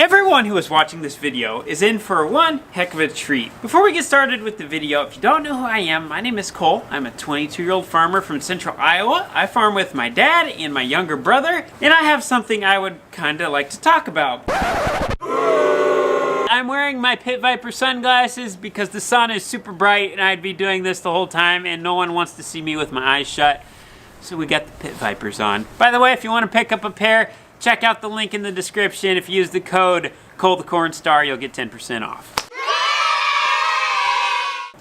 Everyone who is watching this video is in for one heck of a treat. Before we get started with the video, if you don't know who I am, my name is Cole. I'm a 22-year-old farmer from central Iowa. I farm with my dad and my younger brother, and I have something I would kinda like to talk about. I'm wearing my Pit Viper sunglasses because the sun is super bright and I'd be doing this the whole time and no one wants to see me with my eyes shut. So we got the Pit Vipers on. By the way, if you want to pick up a pair, check out the link in the description. If you use the code ColeTheCornStar, you'll get 10% off.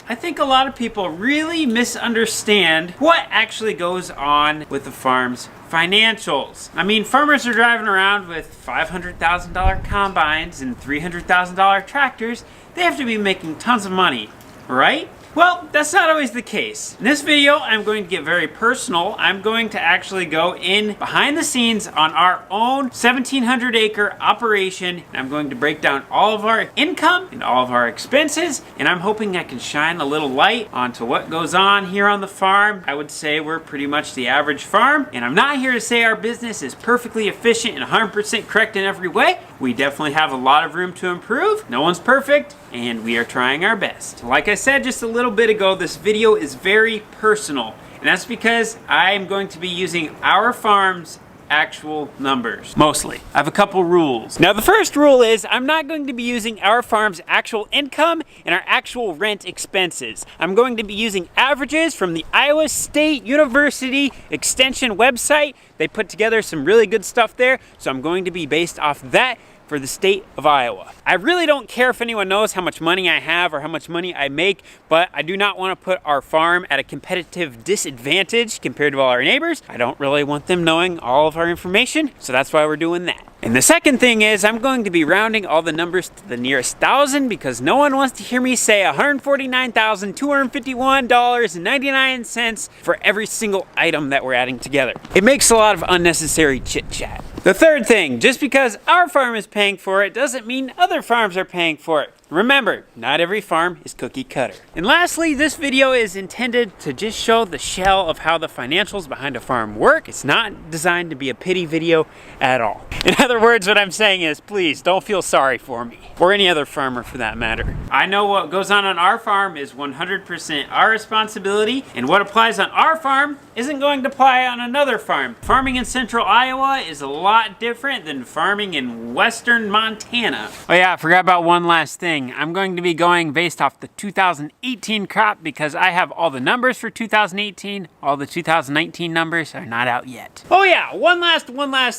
I think a lot of people really misunderstand what actually goes on with the farm's financials. I mean, farmers are driving around with $500,000 combines and $300,000 tractors. They have to be making tons of money, right? Well, that's not always the case. In this video, I'm going to get very personal. I'm going to actually go in behind the scenes on our own 1,700 acre operation. And I'm going to break down all of our income and all of our expenses. And I'm hoping I can shine a little light onto what goes on here on the farm. I would say we're pretty much the average farm. And I'm not here to say our business is perfectly efficient and 100% correct in every way. We definitely have a lot of room to improve. No one's perfect, and we are trying our best. Like I said just a little bit ago, this video is very personal, and that's because I'm going to be using our farm's actual numbers, mostly. I have a couple rules. Now, the first rule is I'm not going to be using our farm's actual income and our actual rent expenses. I'm going to be using averages from the Iowa State University Extension website. They put together some really good stuff there, so I'm going to be based off that for the state of Iowa. I really don't care if anyone knows how much money I have or how much money I make, but I do not want to put our farm at a competitive disadvantage compared to all our neighbors. I don't really want them knowing all of our information, so that's why we're doing that. And the second thing is I'm going to be rounding all the numbers to the nearest thousand because no one wants to hear me say $149,251.99 for every single item that we're adding together. It makes a lot of unnecessary chit chat. The third thing, just because our farm is paying for it doesn't mean other farms are paying for it. Remember, not every farm is cookie cutter. And lastly, this video is intended to just show the shell of how the financials behind a farm work. It's not designed to be a pity video at all. In other words, what I'm saying is, please don't feel sorry for me, or any other farmer for that matter. I know what goes on our farm is 100% our responsibility, and what applies on our farm isn't going to apply on another farm. Farming in central Iowa is a lot different than farming in western Montana. Oh yeah, I forgot about one last thing. I'm going to be going based off the 2018 crop because I have all the numbers for 2018. All the 2019 numbers are not out yet. Oh yeah, one last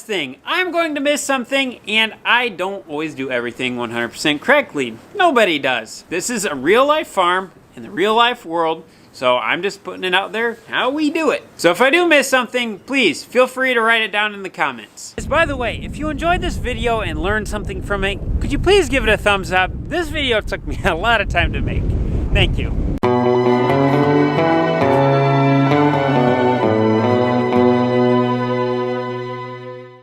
thing. I'm going to miss something, and I don't always do everything 100% correctly. Nobody does. This is a real life farm in the real life world. So I'm just putting it out there how we do it. So if I do miss something, please feel free to write it down in the comments. By the way, if you enjoyed this video and learned something from it, could you please give it a thumbs up? This video took me a lot of time to make. Thank you.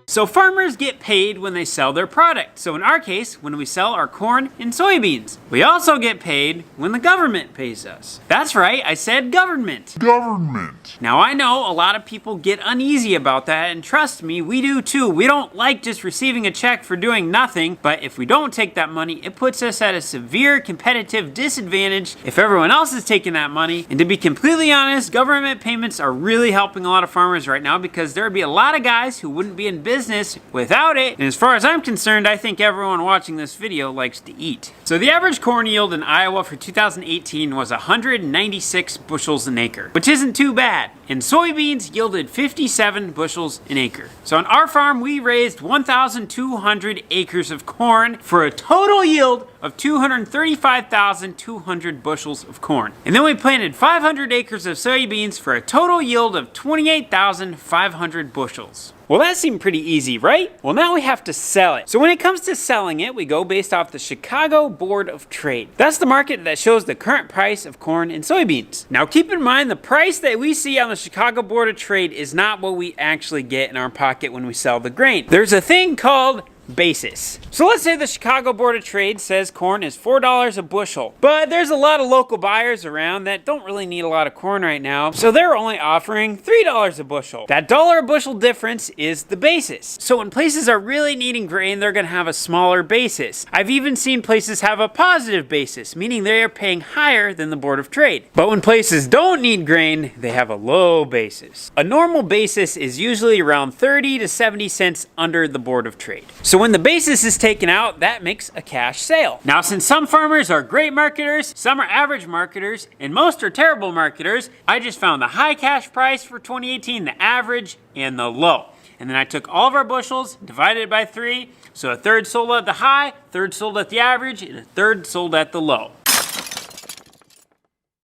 So farmers get paid when they sell their product. So in our case, when we sell our corn and soybeans. We also get paid when the government pays us. That's right, I said government. Government. Now I know a lot of people get uneasy about that, and trust me, we do too. We don't like just receiving a check for doing nothing, but if we don't take that money, it puts us at a severe competitive disadvantage if everyone else is taking that money. And to be completely honest, government payments are really helping a lot of farmers right now because there would be a lot of guys who wouldn't be in business without it. And as far as I'm concerned, I think everyone watching this video likes to eat. So the average corn yield in Iowa for 2018 was 196 bushels an acre, which isn't too bad. And soybeans yielded 57 bushels an acre. So on our farm, we raised 1,200 acres of corn for a total yield of 235,200 bushels of corn. And then we planted 500 acres of soybeans for a total yield of 28,500 bushels. Well, that seemed pretty easy, right? Well, now we have to sell it. So when it comes to selling it, we go based off the Chicago Board of Trade. That's the market that shows the current price of corn and soybeans. Now keep in mind, the price that we see on the Chicago Board of Trade is not what we actually get in our pocket when we sell the grain. There's a thing called basis. So let's say the Chicago Board of Trade says corn is $4 a bushel, but there's a lot of local buyers around that don't really need a lot of corn right now, so they're only offering $3 a bushel. That dollar a bushel difference is the basis. So when places are really needing grain, they're gonna have a smaller basis. I've even seen places have a positive basis, meaning they are paying higher than the Board of Trade. But when places don't need grain, they have a low basis. A normal basis is usually around 30 to 70 cents under the Board of Trade. So when the basis is taken out, that makes a cash sale. Now, since some farmers are great marketers, some are average marketers, and most are terrible marketers, I just found the high cash price for 2018, the average, and the low. And then I took all of our bushels, divided it by 3, so a third sold at the high, a third sold at the average, and a third sold at the low.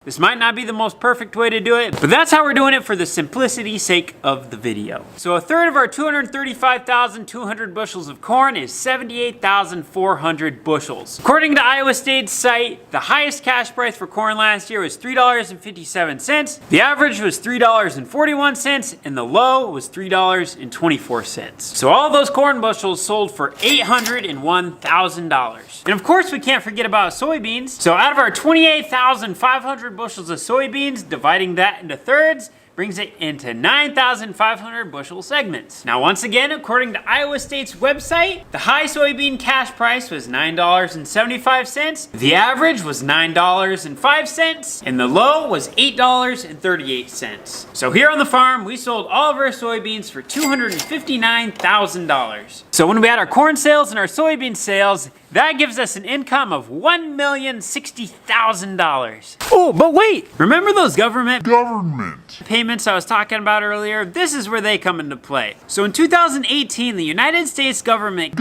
This might not be the most perfect way to do it, but that's how we're doing it for the simplicity's sake of the video. So a third of our 235,200 bushels of corn is 78,400 bushels. According to Iowa State's site, the highest cash price for corn last year was $3.57. The average was $3.41, and the low was $3.24. So all those corn bushels sold for $801,000. And of course, we can't forget about soybeans. So out of our 28,500 bushels of soybeans, dividing that into thirds brings it into 9,500 bushel segments. Now, once again, according to Iowa State's website, the high soybean cash price was $9.75, the average was $9.05, and the low was $8.38. So here on the farm, we sold all of our soybeans for $259,000. So when we add our corn sales and our soybean sales, that gives us an income of $1,060,000. Oh, but wait, remember those government payments I was talking about earlier? This is where they come into play. So in 2018, the United States government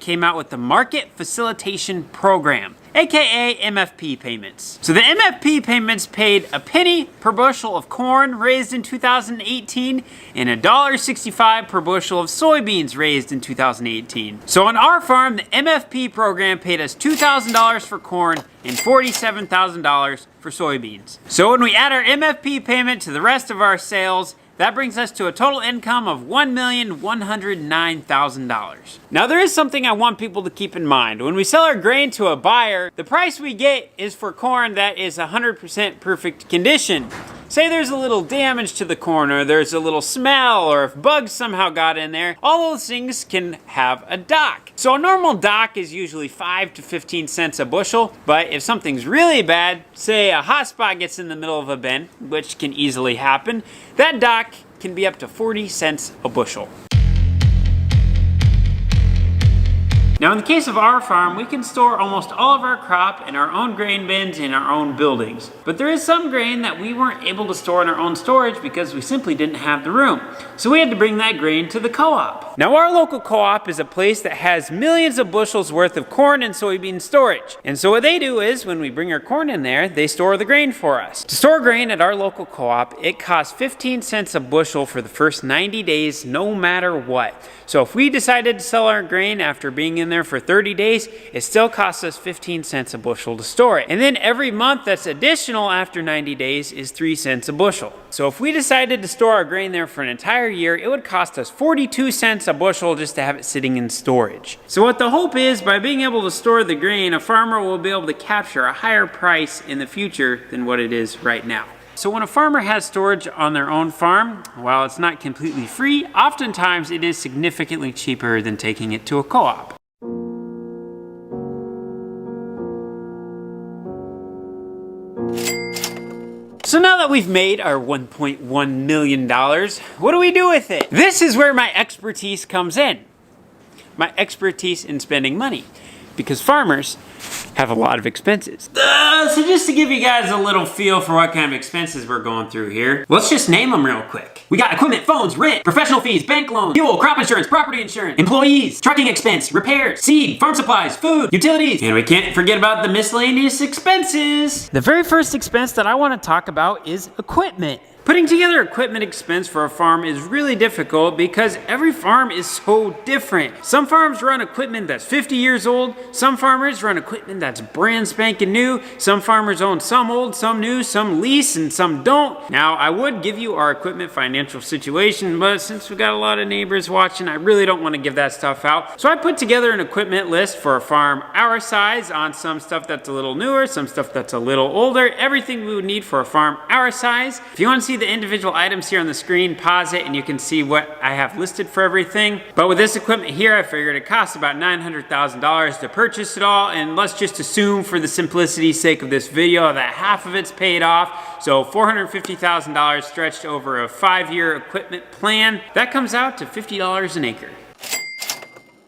came out with the Market Facilitation Program, aka MFP payments. So the MFP payments paid a penny per bushel of corn raised in 2018 and $1.65 per bushel of soybeans raised in 2018. So on our farm, the MFP program paid us $2,000 for corn and $47,000 for soybeans. So when we add our MFP payment to the rest of our sales, that brings us to a total income of $1,109,000. Now there is something I want people to keep in mind. When we sell our grain to a buyer, the price we get is for corn that is 100% perfect condition. Say there's a little damage to the corn, or there's a little smell, or if bugs somehow got in there, all those things can have a dock. So a normal dock is usually 5 to 15 cents a bushel, but if something's really bad, say a hot spot gets in the middle of a bin, which can easily happen, that dock can be up to 40 cents a bushel. Now in the case of our farm, we can store almost all of our crop in our own grain bins in our own buildings. But there is some grain that we weren't able to store in our own storage because we simply didn't have the room. So we had to bring that grain to the co-op. Now our local co-op is a place that has millions of bushels worth of corn and soybean storage. And so what they do is when we bring our corn in there, they store the grain for us. To store grain at our local co-op, it costs 15 cents a bushel for the first 90 days, no matter what. So if we decided to sell our grain after being in there for 30 days, it still costs us 15 cents a bushel to store it. And then every month that's additional after 90 days is 3 cents a bushel. So if we decided to store our grain there for an entire year, it would cost us 42 cents a bushel just to have it sitting in storage. So what the hope is, by being able to store the grain, a farmer will be able to capture a higher price in the future than what it is right now. So when a farmer has storage on their own farm, while it's not completely free, oftentimes it is significantly cheaper than taking it to a co-op. So now that we've made our $1.1 million, what do we do with it? This is where my expertise comes in. My expertise in spending money. Because farmers have a lot of expenses. So just to give you guys a little feel for what kind of expenses we're going through here, let's just name them real quick. We got equipment, phones, rent, professional fees, bank loans, fuel, crop insurance, property insurance, employees, trucking expense, repairs, seed, farm supplies, food, utilities, and we can't forget about the miscellaneous expenses. The very first expense that I want to talk about is equipment. Putting together equipment expense for a farm is really difficult because every farm is so different. Some farms run equipment that's 50 years old, some farmers run equipment that's brand spanking new, some farmers own some old, some new, some lease, and some don't. Now, I would give you our equipment financial situation, but since we got a lot of neighbors watching, I really don't want to give that stuff out. So I put together an equipment list for a farm our size on some stuff that's a little newer, some stuff that's a little older, everything we would need for a farm our size. If you want to see the individual items here on the screen, pause it and you can see what I have listed for everything. But with this equipment here, I figured it costs about $900,000 to purchase it all, and let's just assume for the simplicity's sake of this video that half of it's paid off. So $450,000 stretched over a 5-year equipment plan. That comes out to $50 an acre.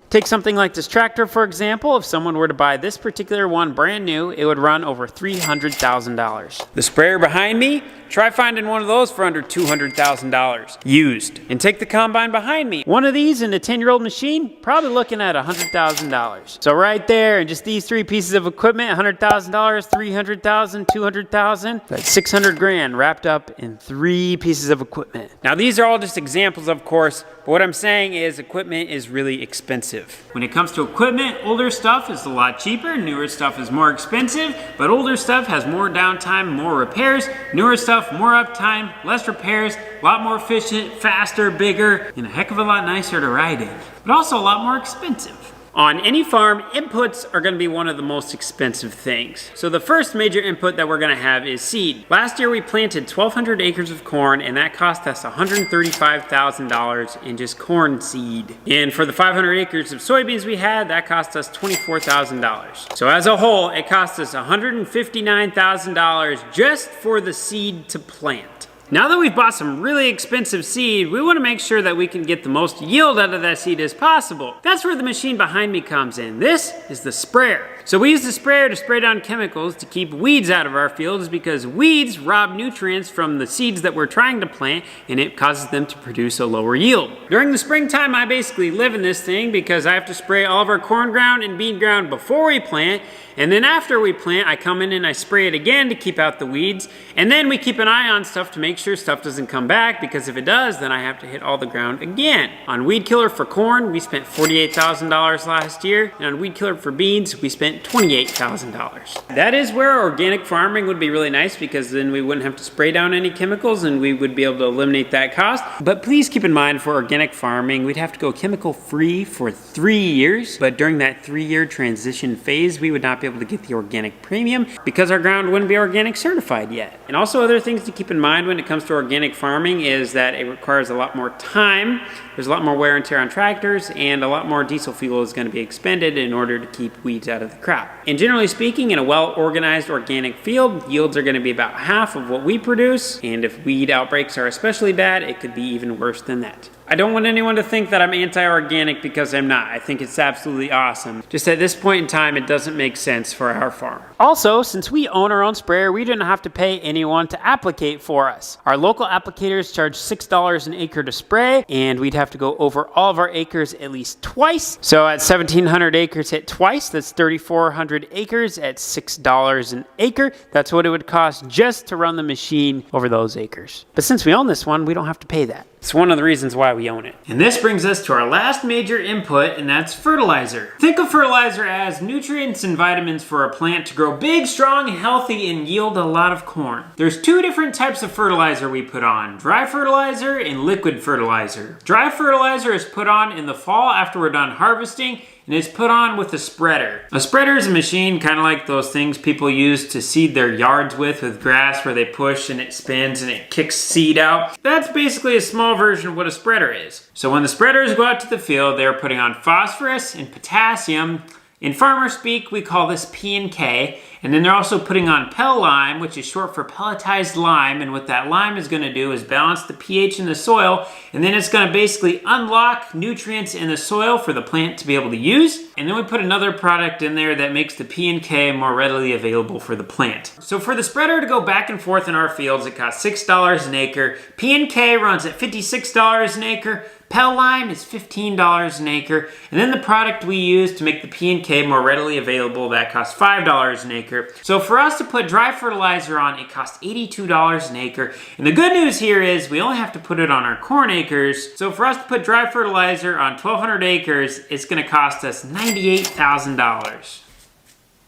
Take something like this tractor, for example. If someone were to buy this particular one brand new, it would run over $300,000. The sprayer behind me, try finding one of those for under $200,000 used. And take the combine behind me. One of these in a 10-year-old machine, probably looking at $100,000. So right there, and just these 3 pieces of equipment, $100,000, $300,000, $200,000, that's 600 grand wrapped up in 3 pieces of equipment. Now these are all just examples, of course, but what I'm saying is equipment is really expensive. When it comes to equipment, older stuff is a lot cheaper, newer stuff is more expensive, but older stuff has more downtime, more repairs, newer stuff, more uptime, less repairs, a lot more efficient, faster, bigger, and a heck of a lot nicer to ride in, but also a lot more expensive. On any farm, inputs are going to be one of the most expensive things. So the first major input that we're going to have is seed. Last year we planted 1,200 acres of corn, and that cost us $135,000 in just corn seed. And for the 500 acres of soybeans we had, that cost us $24,000. So as a whole, it cost us $159,000 just for the seed to plant. Now that we've bought some really expensive seed, we want to make sure that we can get the most yield out of that seed as possible. That's where the machine behind me comes in. This is the sprayer. So we use the sprayer to spray down chemicals to keep weeds out of our fields because weeds rob nutrients from the seeds that we're trying to plant, and it causes them to produce a lower yield. During the springtime, I basically live in this thing because I have to spray all of our corn ground and bean ground before we plant, and then after we plant, I come in and I spray it again to keep out the weeds, and then we keep an eye on stuff to make sure stuff doesn't come back, because if it does, then I have to hit all the ground again. On weed killer for corn, we spent $48,000 last year, and on weed killer for beans, we spent $28,000. That is where organic farming would be really nice, because then we wouldn't have to spray down any chemicals and we would be able to eliminate that cost. But please keep in mind, for organic farming, we'd have to go chemical free for 3 years, but during that 3-year transition phase, we would not be able to get the organic premium because our ground wouldn't be organic certified yet. And also other things to keep in mind when it comes to organic farming is that it requires a lot more time. There's a lot more wear and tear on tractors, and a lot more diesel fuel is going to be expended in order to keep weeds out of the crop. And generally speaking, in a well-organized organic field, yields are going to be about half of what we produce, and if weed outbreaks are especially bad, it could be even worse than that. I don't want anyone to think that I'm anti-organic, because I'm not. I think it's absolutely awesome. Just at this point in time, it doesn't make sense for our farm. Also, since we own our own sprayer, we didn't have to pay anyone to applicate for us. Our local applicators charge $6 an acre to spray, and we'd have to go over all of our acres at least twice. So at 1,700 acres hit twice, that's 3,400 acres at $6 an acre. That's what it would cost just to run the machine over those acres. But since we own this one, we don't have to pay that. It's one of the reasons why we own it. And this brings us to our last major input, and that's fertilizer. Think of fertilizer as nutrients and vitamins for a plant to grow big, strong, healthy, and yield a lot of corn. There's 2 different types of fertilizer we put on: dry fertilizer and liquid fertilizer. Dry fertilizer is put on in the fall after we're done harvesting, and it's put on with a spreader. A spreader is a machine kind of like those things people use to seed their yards with grass, where they push and it spins and it kicks seed out. That's basically a small version of what a spreader is. So when the spreaders go out to the field, they're putting on phosphorus and potassium. In farmer speak, we call this P&K, and then they're also putting on Pel-Lime, which is short for pelletized lime, and what that lime is going to do is balance the pH in the soil, and then it's going to basically unlock nutrients in the soil for the plant to be able to use, and then we put another product in there that makes the P&K more readily available for the plant. So for the spreader to go back and forth in our fields, it costs $6 an acre. P&K runs at $56 an acre. Pell Lime is $15 an acre. And then the product we use to make the P&K more readily available, that costs $5 an acre. So for us to put dry fertilizer on, it costs $82 an acre. And the good news here is we only have to put it on our corn acres. So for us to put dry fertilizer on 1,200 acres, it's going to cost us $98,000.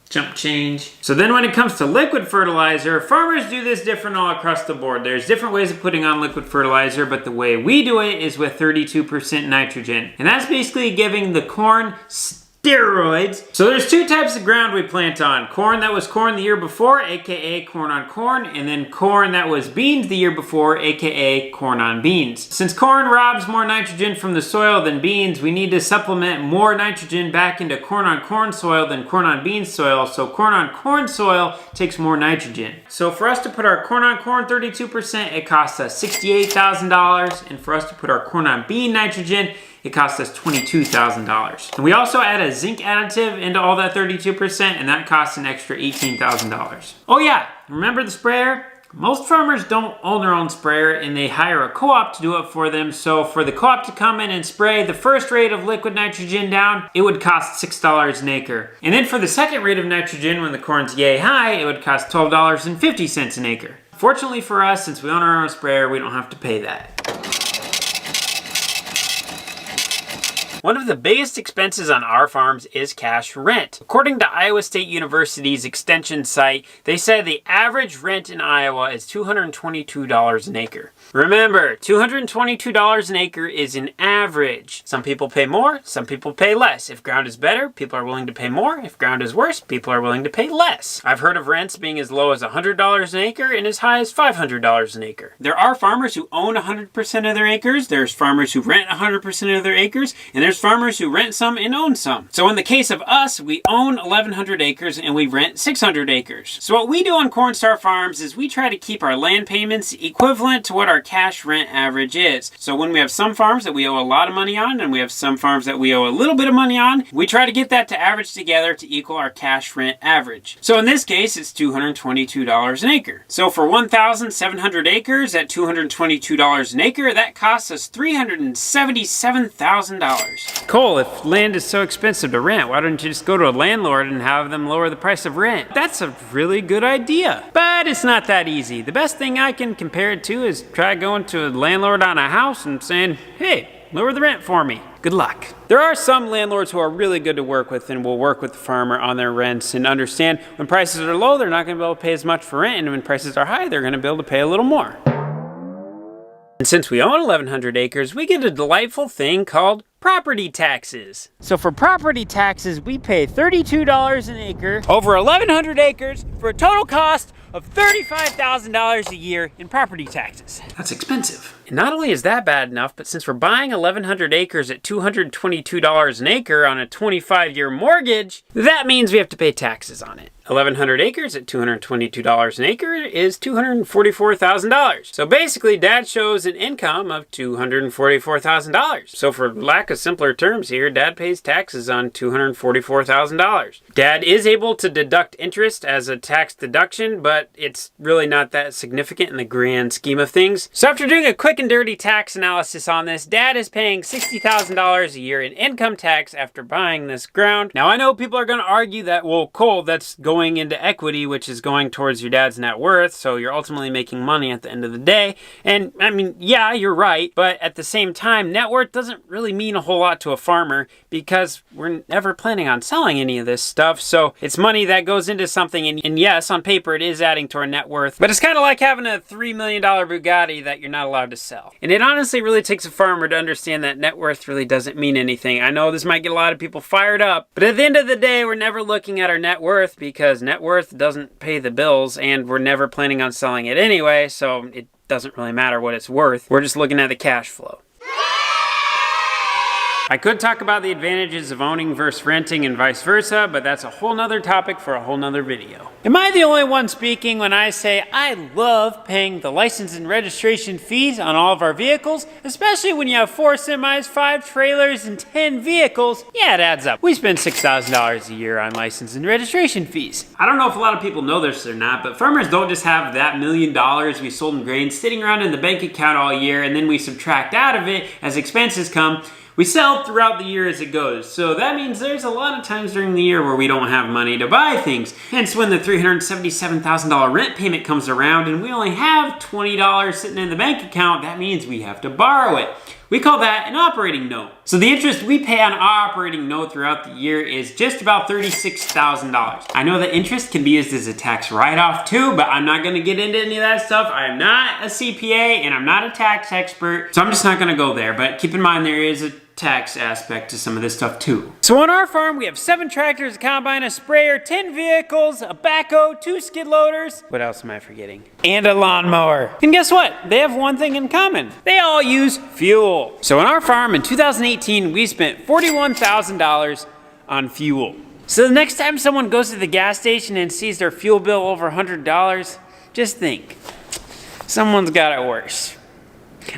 Jump change. So then when it comes to liquid fertilizer, farmers do this different all across the board. There's different ways of putting on liquid fertilizer, but the way we do it is with 32% nitrogen. And that's basically giving the corn steroids. So there's two types of ground we plant on. Corn that was corn the year before, aka corn on corn, and then corn that was beans the year before, aka corn on beans. Since corn robs more nitrogen from the soil than beans, we need to supplement more nitrogen back into corn on corn soil than corn on beans soil, so corn on corn soil takes more nitrogen. So for us to put our corn on corn 32%, it costs us $68,000, and for us to put our corn on bean nitrogen, it costs us $22,000. And we also add a zinc additive into all that 32%, and that costs an extra $18,000. Oh yeah, remember the sprayer? Most farmers don't own their own sprayer and they hire a co-op to do it for them. So for the co-op to come in and spray the first rate of liquid nitrogen down, it would cost $6 an acre. And then for the second rate of nitrogen, when the corn's yay high, it would cost $12.50 an acre. Fortunately for us, since we own our own sprayer, we don't have to pay that. One of the biggest expenses on our farms is cash rent. According to Iowa State University's extension site, they said the average rent in Iowa is $222 an acre. Remember, $222 an acre is an average. Some people pay more, some people pay less. If ground is better, people are willing to pay more. If ground is worse, people are willing to pay less. I've heard of rents being as low as $100 an acre and as high as $500 an acre. There are farmers who own 100% of their acres, there's farmers who rent 100% of their acres, and there's farmers who rent some and own some. So in the case of us, we own 1,100 acres and we rent 600 acres. So what we do on Cornstar Farms is we try to keep our land payments equivalent to what our cash rent average is. So when we have some farms that we owe a lot of money on and we have some farms that we owe a little bit of money on, we try to get that to average together to equal our cash rent average. So in this case, it's $222 an acre. So for 1,700 acres at $222 an acre, that costs us $377,000. Cole, if land is so expensive to rent, why don't you just go to a landlord and have them lower the price of rent? That's a really good idea. But it's not that easy. The best thing I can compare it to is try going to a landlord on a house and saying, hey, lower the rent for me. Good luck. There are some landlords who are really good to work with and will work with the farmer on their rents and understand when prices are low, they're not going to be able to pay as much for rent, and when prices are high, they're going to be able to pay a little more. And since we own 1,100 acres, we get a delightful thing called property taxes. So for property taxes, we pay $32 an acre over 1,100 acres for a total cost of $35,000 a year in property taxes. That's expensive. And not only is that bad enough, but since we're buying 1,100 acres at $222 an acre on a 25-year mortgage, that means we have to pay taxes on it. 1,100 acres at $222 an acre is $244,000. So basically, Dad shows an income of $244,000. So for lack of simpler terms here, Dad pays taxes on $244,000. Dad is able to deduct interest as a tax deduction, but it's really not that significant in the grand scheme of things. So after doing a quick and dirty tax analysis on this, Dad is paying $60,000 a year in income tax after buying this ground. Now I know people are going to argue that, well, Cole, that's going into equity, which is going towards your dad's net worth, so you're ultimately making money at the end of the day. And I mean, yeah, you're right, but at the same time, net worth doesn't really mean a whole lot to a farmer because we're never planning on selling any of this stuff, so it's money that goes into something, and yes, on paper it is adding to our net worth, but it's kind of like having a $3 million Bugatti that you're not allowed to sell. And it honestly really takes a farmer to understand that net worth really doesn't mean anything. I know this might get a lot of people fired up, but at the end of the day, we're never looking at our net worth because net worth doesn't pay the bills, and we're never planning on selling it anyway, so it doesn't really matter what it's worth. We're just looking at the cash flow. I could talk about the advantages of owning versus renting and vice versa, but that's a whole nother topic for a whole nother video. Am I the only one speaking when I say I love paying the license and registration fees on all of our vehicles, especially when you have 4 semis, 5 trailers, and 10 vehicles? Yeah, it adds up. We spend $6,000 a year on license and registration fees. I don't know if a lot of people know this or not, but farmers don't just have that $1 million we sold in grain sitting around in the bank account all year and then we subtract out of it as expenses come. We sell throughout the year as it goes. So that means there's a lot of times during the year where we don't have money to buy things. Hence when the $377,000 rent payment comes around and we only have $20 sitting in the bank account, that means we have to borrow it. We call that an operating note. So the interest we pay on our operating note throughout the year is just about $36,000. I know that interest can be used as a tax write-off too, but I'm not gonna get into any of that stuff. I am not a CPA and I'm not a tax expert, so I'm just not gonna go there. But keep in mind there is a tax aspect to some of this stuff too. So on our farm, we have 7 tractors, a combine, a sprayer, 10 vehicles, a backhoe, 2 skid loaders. What else am I forgetting? And a lawnmower. And guess what? They have one thing in common. They all use fuel. So on our farm in 2018, we spent $41,000 on fuel. So the next time someone goes to the gas station and sees their fuel bill over $100, just think, someone's got it worse.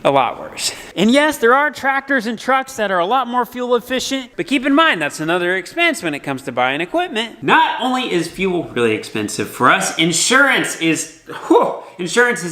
A lot worse. And yes, there are tractors and trucks that are a lot more fuel efficient, but keep in mind that's another expense when it comes to buying equipment. Not only is fuel really expensive for us, insurance is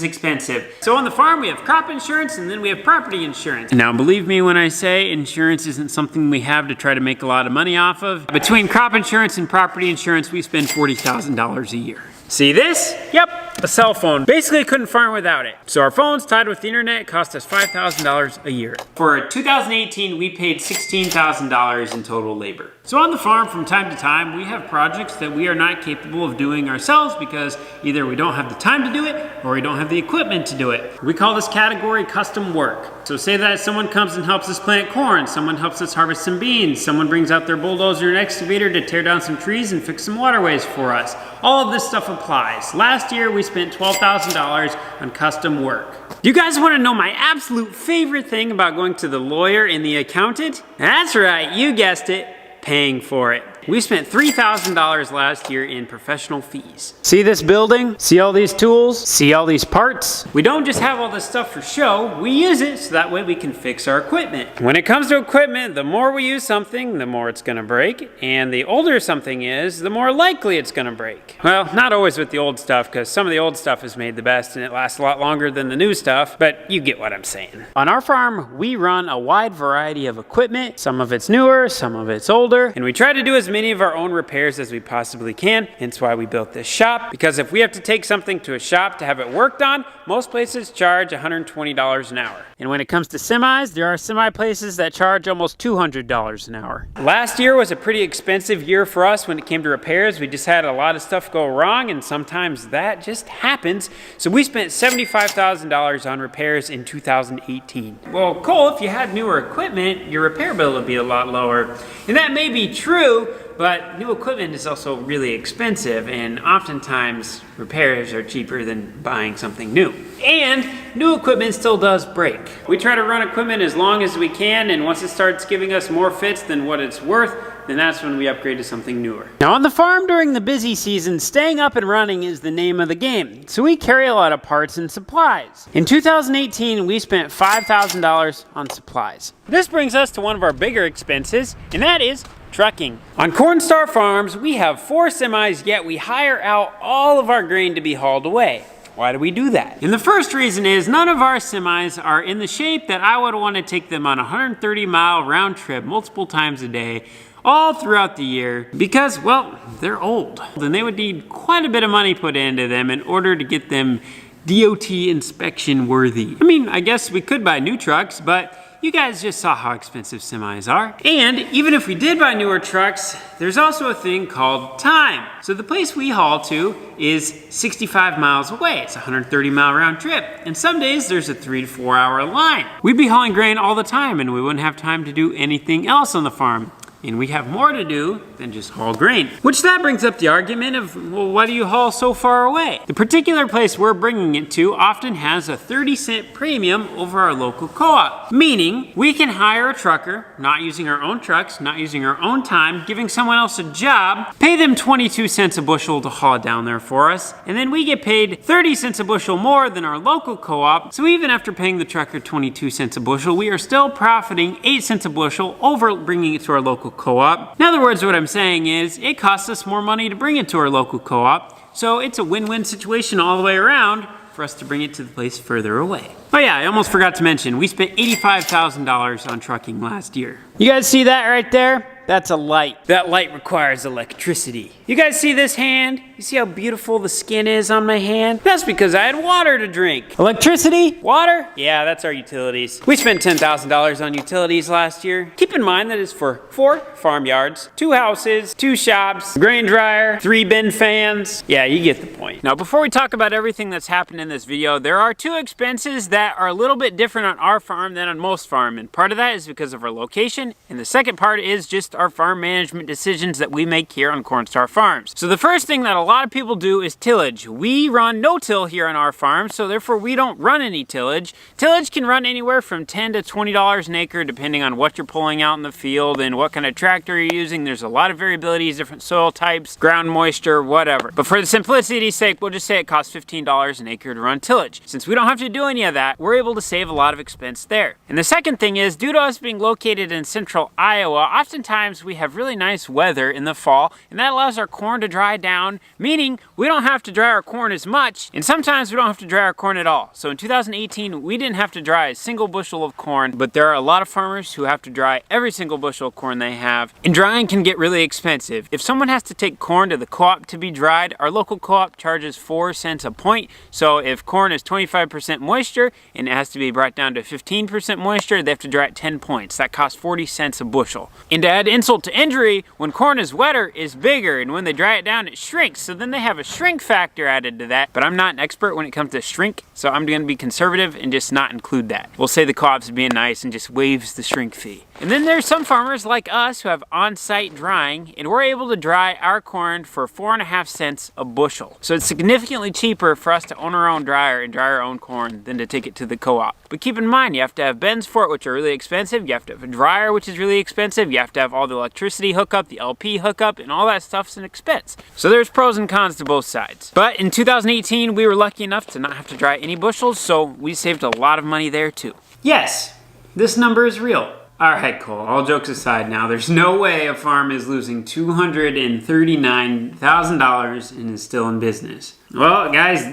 expensive. So on the farm we have crop insurance and then we have property insurance. Now believe me when I say insurance isn't something we have to try to make a lot of money off of. Between crop insurance and property insurance we spend $40,000 a year. See this? Yep, a cell phone. Basically couldn't farm without it. So our phone's tied with the internet, cost us $5,000 a year. For 2018, we paid $16,000 in total labor. So on the farm from time to time, we have projects that we are not capable of doing ourselves because either we don't have the time to do it or we don't have the equipment to do it. We call this category custom work. So say that someone comes and helps us plant corn, someone helps us harvest some beans, someone brings out their bulldozer and excavator to tear down some trees and fix some waterways for us. All of this stuff applies. Last year, we spent $12,000 on custom work. Do you guys want to know my absolute favorite thing about going to the lawyer and the accountant? That's right, you guessed it, paying for it. We spent $3,000 last year in professional fees. See this building? See all these tools? See all these parts? We don't just have all this stuff for show, we use it so that way we can fix our equipment. When it comes to equipment, the more we use something, the more it's gonna break, and the older something is, the more likely it's gonna break. Well, not always with the old stuff, because some of the old stuff is made the best and it lasts a lot longer than the new stuff, but you get what I'm saying. On our farm, we run a wide variety of equipment. Some of it's newer, some of it's older, and we try to do as many of our own repairs as we possibly can, hence why we built this shop, because if we have to take something to a shop to have it worked on, most places charge $120 an hour. And when it comes to semis, there are semi places that charge almost $200 an hour. Last year was a pretty expensive year for us when it came to repairs. We just had a lot of stuff go wrong, and sometimes that just happens. So we spent $75,000 on repairs in 2018. Well, Cole, if you had newer equipment, your repair bill would be a lot lower. And that may be true, but new equipment is also really expensive, and oftentimes repairs are cheaper than buying something new. And new equipment still does break. We try to run equipment as long as we can, and once it starts giving us more fits than what it's worth, then that's when we upgrade to something newer. Now on the farm during the busy season, staying up and running is the name of the game. So we carry a lot of parts and supplies. In 2018, we spent $5,000 on supplies. This brings us to one of our bigger expenses, and that is trucking. On Cornstar Farms, we have 4 semis, yet we hire out all of our grain to be hauled away. Why do we do that? And the first reason is none of our semis are in the shape that I would want to take them on a 130-mile round trip multiple times a day, all throughout the year, because, well, they're old. And they would need quite a bit of money put into them in order to get them DOT inspection worthy. I mean, I guess we could buy new trucks, but you guys just saw how expensive semis are. And even if we did buy newer trucks, there's also a thing called time. So the place we haul to is 65 miles away. It's a 130-mile round trip. And some days there's a 3 to 4 hour line. We'd be hauling grain all the time and we wouldn't have time to do anything else on the farm. And we have more to do than just haul grain. Which that brings up the argument of, well, why do you haul so far away? The particular place we're bringing it to often has a 30-cent premium over our local co-op. Meaning, we can hire a trucker, not using our own trucks, not using our own time, giving someone else a job, pay them 22 cents a bushel to haul it down there for us, and then we get paid 30 cents a bushel more than our local co-op. So even after paying the trucker 22 cents a bushel, we are still profiting 8 cents a bushel over bringing it to our local co-op. In other words, what I'm saying is it costs us more money to bring it to our local co-op, so it's a win-win situation all the way around for us to bring it to the place further away. Oh yeah, I almost forgot to mention, we spent $85,000 on trucking last year. You guys see that right there? That's a light. That light requires electricity. You guys see this hand? You see how beautiful the skin is on my hand? That's because I had water to drink. Electricity? Water? Yeah, that's our utilities. We spent $10,000 on utilities last year. Keep in mind that it's for 4 farmyards, 2 houses, 2 shops, a grain dryer, 3 bin fans. Yeah, you get the point. Now, before we talk about everything that's happened in this video, there are 2 expenses that are a little bit different on our farm than on most farms. And part of that is because of our location, and the second part is just our farm management decisions that we make here on Cornstar Farms. So the first thing that a lot of people do is tillage. We run no-till here on our farm, so therefore we don't run any tillage. Tillage can run anywhere from $10 to $20 an acre depending on what you're pulling out in the field and what kind of tractor you're using. There's a lot of variabilities, different soil types, ground moisture, whatever. But for the simplicity's sake, we'll just say it costs $15 an acre to run tillage. Since we don't have to do any of that, we're able to save a lot of expense there. And the second thing is, due to us being located in central Iowa, oftentimes we have really nice weather in the fall, and that allows our corn to dry down, meaning we don't have to dry our corn as much, and sometimes we don't have to dry our corn at all. So in 2018, we didn't have to dry a single bushel of corn, but there are a lot of farmers who have to dry every single bushel of corn they have, and drying can get really expensive. If someone has to take corn to the co-op to be dried, our local co-op charges 4 cents a point. So if corn is 25% moisture and it has to be brought down to 15% moisture, they have to dry at 10 points. That costs 40 cents a bushel. And to add insult to injury, when corn is wetter, it's bigger, and when they dry it down, it shrinks. So then they have a shrink factor added to that, but I'm not an expert when it comes to shrink, so I'm gonna be conservative and just not include that. We'll say the co-op's being nice and just waives the shrink fee. And then there's some farmers like us who have on-site drying, and we're able to dry our corn for 4.5 cents a bushel. So it's significantly cheaper for us to own our own dryer and dry our own corn than to take it to the co-op. But keep in mind, you have to have bins for it, which are really expensive. You have to have a dryer, which is really expensive. You have to have all the electricity hookup, the LP hookup, and all that stuff's an expense. So there's pros and cons to both sides. But in 2018, we were lucky enough to not have to dry any bushels, so we saved a lot of money there too. Yes, this number is real. All right, Cole, all jokes aside now, there's no way a farm is losing $239,000 and is still in business. Well, guys,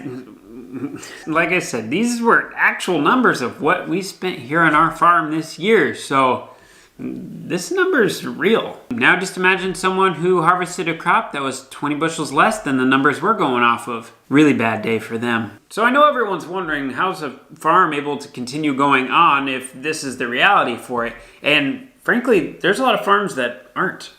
like I said, these were actual numbers of what we spent here on our farm this year, so this number is real. Now just imagine someone who harvested a crop that was 20 bushels less than the numbers we're going off of. Really bad day for them. So I know everyone's wondering, how's a farm able to continue going on if this is the reality for it? And frankly, there's a lot of farms that aren't.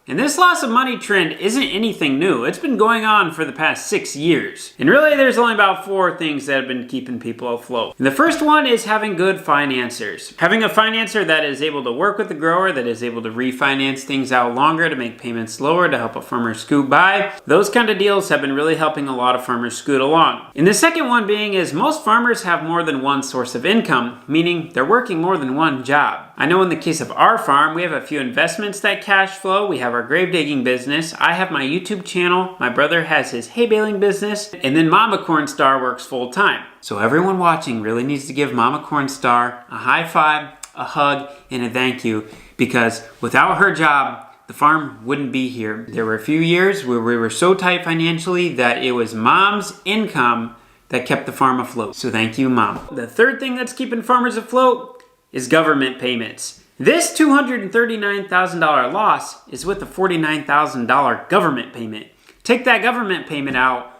And this loss of money trend isn't anything new. It's been going on for the past 6 years. And really, there's only about 4 things that have been keeping people afloat. And the first one is having good financiers. Having a financer that is able to work with the grower, that is able to refinance things out longer to make payments lower, to help a farmer scoot by. Those kind of deals have been really helping a lot of farmers scoot along. And the second one being is most farmers have more than one source of income, meaning they're working more than one job. I know in the case of our farm, we have a few investments that cash flow. We have our grave digging business. I have my YouTube channel. My brother has his hay baling business. And then Mama Cornstar works full time. So everyone watching really needs to give Mama Cornstar a high five, a hug, and a thank you, because without her job, the farm wouldn't be here. There were a few years where we were so tight financially that it was Mom's income that kept the farm afloat. So thank you, Mom. The third thing that's keeping farmers afloat is government payments. This $239,000 loss is with a $49,000 government payment. Take that government payment out,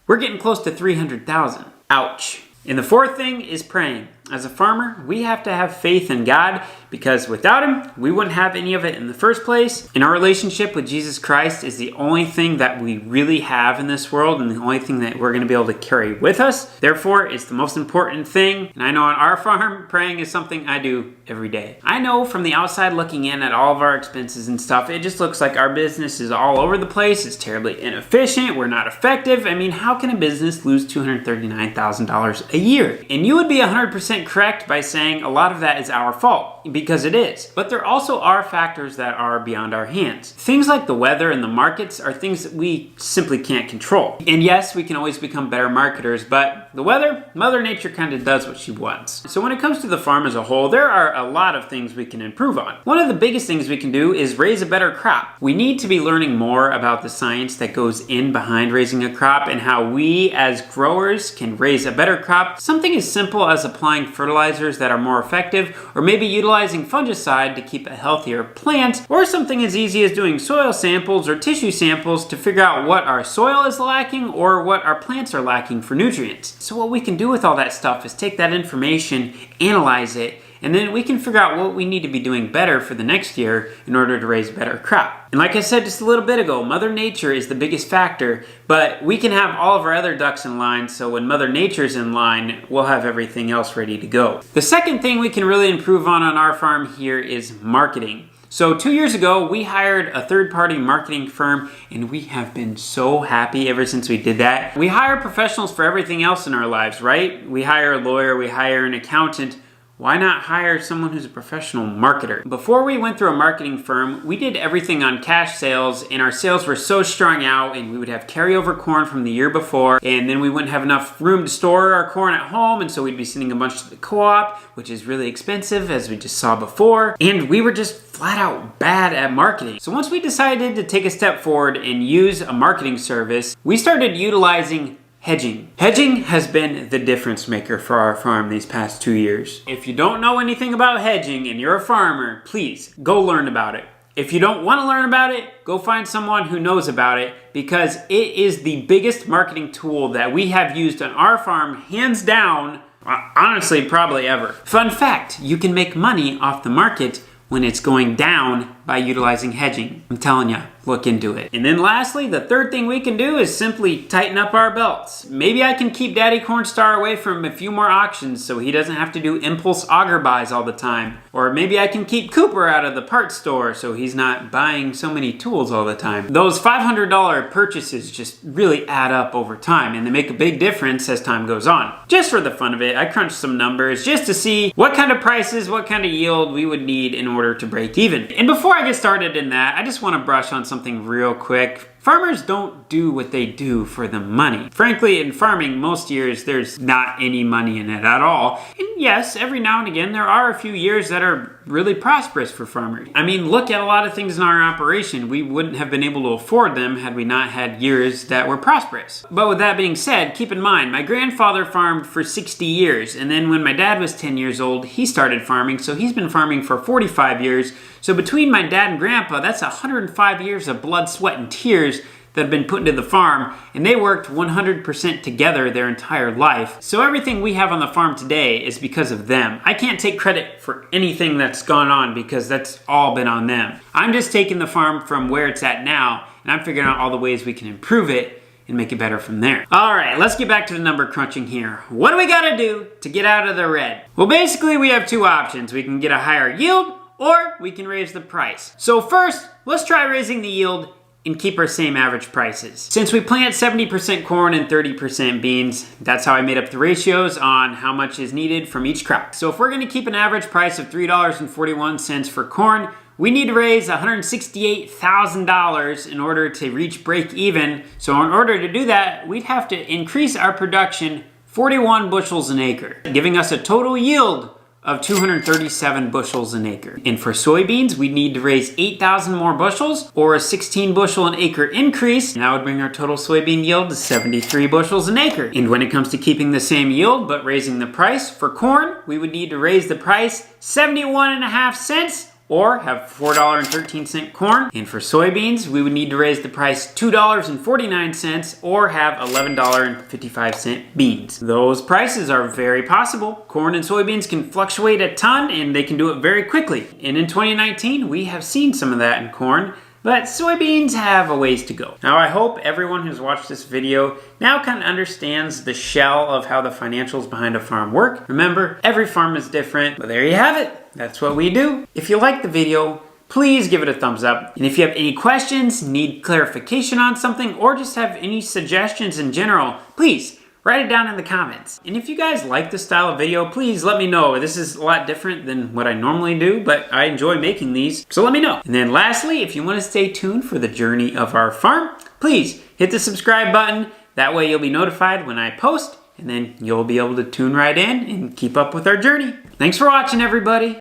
we're getting close to $300,000. Ouch. And the fourth thing is praying. as a farmer, we have to have faith in God, because without him, we wouldn't have any of it in the first place. And our relationship with Jesus Christ is the only thing that we really have in this world, and the only thing that we're going to be able to carry with us. Therefore, it's the most important thing. And I know on our farm, praying is something I do every day. I know from the outside looking in at all of our expenses and stuff, it just looks like our business is all over the place. It's terribly inefficient. We're not effective. I mean, how can a business lose $239,000 a year? And you would be 100% correct by saying a lot of that is our fault, because it is. But there also are factors that are beyond our hands. Things like the weather and the markets are things that we simply can't control. And yes, we can always become better marketers, but the weather, Mother Nature kind of does what she wants. So when it comes to the farm as a whole, there are a lot of things we can improve on. One of the biggest things we can do is raise a better crop. We need to be learning more about the science that goes in behind raising a crop and how we as growers can raise a better crop. Something as simple as applying fertilizers that are more effective, or maybe utilizing fungicide to keep a healthier plant, or something as easy as doing soil samples or tissue samples to figure out what our soil is lacking or what our plants are lacking for nutrients. So what we can do with all that stuff is take that information, analyze it, and then we can figure out what we need to be doing better for the next year in order to raise a better crop. And like I said just a little bit ago, Mother Nature is the biggest factor, but we can have all of our other ducks in line, so when Mother Nature's in line, we'll have everything else ready to go. The second thing we can really improve on our farm here is marketing. So 2 years ago, we hired a third-party marketing firm, and we have been so happy ever since we did that. We hire professionals for everything else in our lives, right? We hire a lawyer, we hire an accountant. Why not hire someone who's a professional marketer? Before we went through a marketing firm, we did everything on cash sales, and our sales were so strung out, and we would have carryover corn from the year before, and then we wouldn't have enough room to store our corn at home, and so we'd be sending a bunch to the co-op, which is really expensive, as we just saw before, and we were just flat out bad at marketing. So once we decided to take a step forward and use a marketing service, we started utilizing hedging. Hedging has been the difference maker for our farm these past 2 years. If you don't know anything about hedging and you're a farmer, please go learn about it. If you don't want to learn about it, go find someone who knows about it, because it is the biggest marketing tool that we have used on our farm, hands down, honestly, probably ever. Fun fact, you can make money off the market when it's going down by utilizing hedging. I'm telling you, look into it. And then lastly, the third thing we can do is simply tighten up our belts. Maybe I can keep Daddy Cornstar away from a few more auctions so he doesn't have to do impulse auger buys all the time. Or maybe I can keep Cooper out of the parts store so he's not buying so many tools all the time. Those $500 purchases just really add up over time, and they make a big difference as time goes on. Just for the fun of it, I crunched some numbers just to see what kind of prices, what kind of yield we would need in order to break even. And before I get started in that, I just want to brush on something real quick. Farmers don't do what they do for the money. Frankly, in farming, most years there's not any money in it at all. And yes, every now and again there are a few years that are really prosperous for farmers. I mean, look at a lot of things in our operation. We wouldn't have been able to afford them had we not had years that were prosperous. But with that being said, keep in mind, my grandfather farmed for 60 years, and then when my dad was 10 years old, he started farming, so he's been farming for 45 years. So between my dad and grandpa, that's 105 years of blood, sweat, and tears that have been put into the farm, and they worked 100% together their entire life. So everything we have on the farm today is because of them. I can't take credit for anything that's gone on because that's all been on them. I'm just taking the farm from where it's at now, and I'm figuring out all the ways we can improve it and make it better from there. All right, let's get back to the number crunching here. What do we gotta do to get out of the red? Well, basically we have two options. We can get a higher yield, or we can raise the price. So first, let's try raising the yield and keep our same average prices. Since we plant 70% corn and 30% beans, that's how I made up the ratios on how much is needed from each crop. So if we're gonna keep an average price of $3.41 for corn, we need to raise $168,000 in order to reach break even. So in order to do that, we'd have to increase our production 41 bushels an acre, giving us a total yield of 237 bushels an acre. And for soybeans, we need to raise 8,000 more bushels, or a 16 bushel an acre increase. And that would bring our total soybean yield to 73 bushels an acre. And when it comes to keeping the same yield, but raising the price, for corn, we would need to raise the price 71.5 cents, or have $4.13 corn. And for soybeans, we would need to raise the price $2.49 or have $11.55 beans. Those prices are very possible. Corn and soybeans can fluctuate a ton and they can do it very quickly. And in 2019, we have seen some of that in corn, but soybeans have a ways to go. Now, I hope everyone who's watched this video now kind of understands the shell of how the financials behind a farm work. Remember, every farm is different, but there you have it. That's what we do. If you like the video, please give it a thumbs up. And if you have any questions, need clarification on something, or just have any suggestions in general, please write it down in the comments. And if you guys like this style of video, please let me know. This is a lot different than what I normally do, but I enjoy making these, so let me know. And then lastly, if you want to stay tuned for the journey of our farm, please hit the subscribe button. That way you'll be notified when I post, and then you'll be able to tune right in and keep up with our journey. Thanks for watching, everybody.